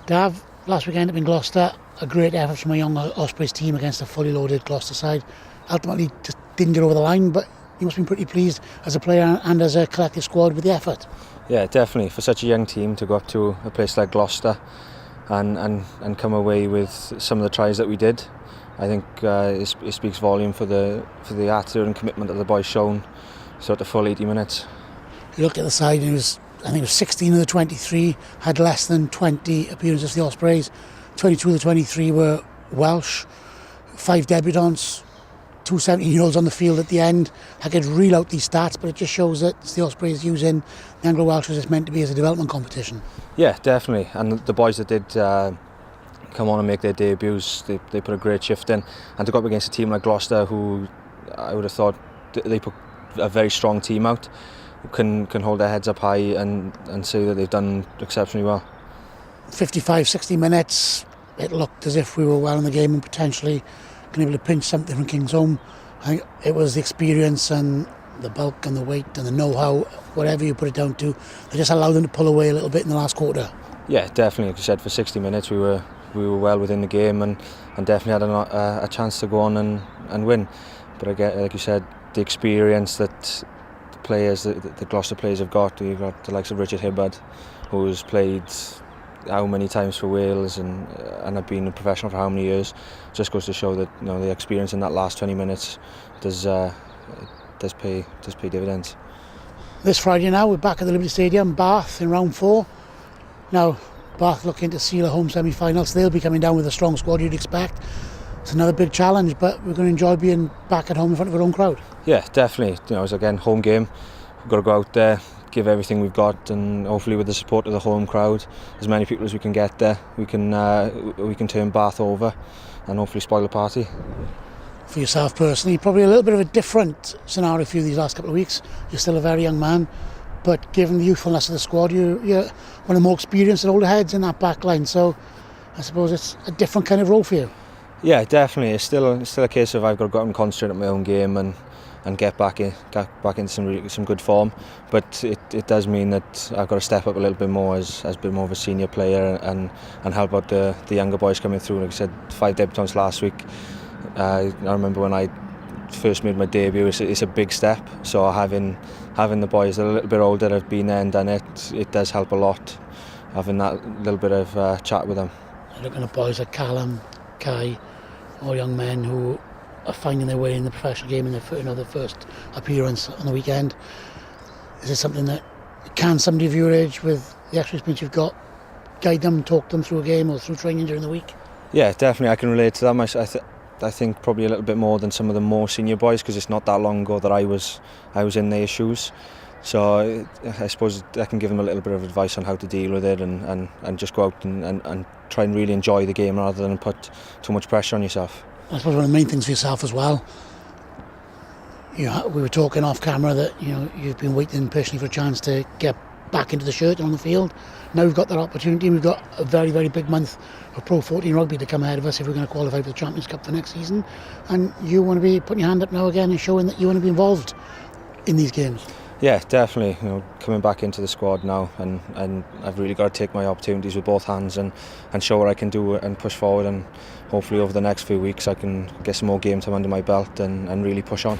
Dav, last weekend up in Gloucester, a great effort from a young Ospreys team against a fully loaded Gloucester side. Ultimately just didn't get over the line, but you must have been pretty pleased as a player and as a collective squad with the effort. Yeah, definitely. For such a young team to go up to a place like Gloucester and come away with some of the tries that we did, I think it speaks volume for the attitude and commitment that the boys shown throughout the full 80 minutes. You look at the side, and I think it was 16 of the 23 had less than 20 appearances for the Ospreys. 22 of the 23 were Welsh, 5 debutants, 2 17-year-olds on the field at the end. I could reel out these stats, but it just shows that it's the Ospreys using the Anglo-Welsh as it's meant to be as a development competition. Yeah, definitely. And the boys that did come on and make their debuts, they put a great shift in. And to go up against a team like Gloucester, who I would have thought they put a very strong team out, who can hold their heads up high and say that they've done exceptionally well. 55, 60 minutes, it looked as if we were well in the game and potentially able to pinch something from Kingsholm. I think it was the experience and the bulk and the weight and the know-how, whatever you put it down to, that just allowed them to pull away a little bit in the last quarter. Yeah, definitely. Like you said, for 60 minutes we were well within the game and definitely had a chance to go on and win. But again, like you said, the experience that the players, the Gloucester players have got, you've got the likes of Richard Hibbard, who's played how many times for Wales and have been a professional for how many years, just goes to show that the experience in that last 20 minutes does pay dividends. This Friday now we're back at the Liberty Stadium, Bath in round 4. Now Bath looking to seal a home semi-final, so they'll be coming down with a strong squad you'd expect. It's another big challenge, but we're going to enjoy being back at home in front of our own crowd. Yeah, definitely. It's again home game. We've got to go out there, give everything we've got, and hopefully with the support of the home crowd, as many people as we can get there, we can turn Bath over and hopefully spoil the party. For yourself personally, probably a little bit of a different scenario for you these last couple of weeks. You're still a very young man, but given the youthfulness of the squad, you're one of the more experienced and older heads in that back line, so I suppose it's a different kind of role for you. Yeah, definitely. It's still a case of I've got to go out and concentrate on my own game and get back into some good form, but it does mean that I've got to step up a little bit more as a bit more of a senior player and help out the younger boys coming through. Like I said, 5 debutants last week. I remember when I first made my debut, it's a big step, so having the boys that are a little bit older that have been there and done it does help a lot, having that little bit of chat with them. Looking at boys like Callum, Kai, all young men who are finding their way in the professional game in their first appearance on the weekend. Is it something that can somebody of your age with the extra experience you've got guide them, talk them through a game or through training during the week? Yeah, definitely. I can relate to them. I think probably a little bit more than some of the more senior boys, because it's not that long ago that I was in their shoes. So I suppose I can give them a little bit of advice on how to deal with it and just go out and try and really enjoy the game rather than put too much pressure on yourself. I suppose one of the main things for yourself as well, we were talking off camera that you've been waiting patiently for a chance to get back into the shirt and on the field. Now we've got that opportunity. We've got a very, very big month of Pro 14 rugby to come ahead of us if we're going to qualify for the Champions Cup for next season, and you want to be putting your hand up now again and showing that you want to be involved in these games. Yeah, definitely. Coming back into the squad now, and I've really got to take my opportunities with both hands and show what I can do and push forward, and hopefully over the next few weeks I can get some more game time under my belt and really push on.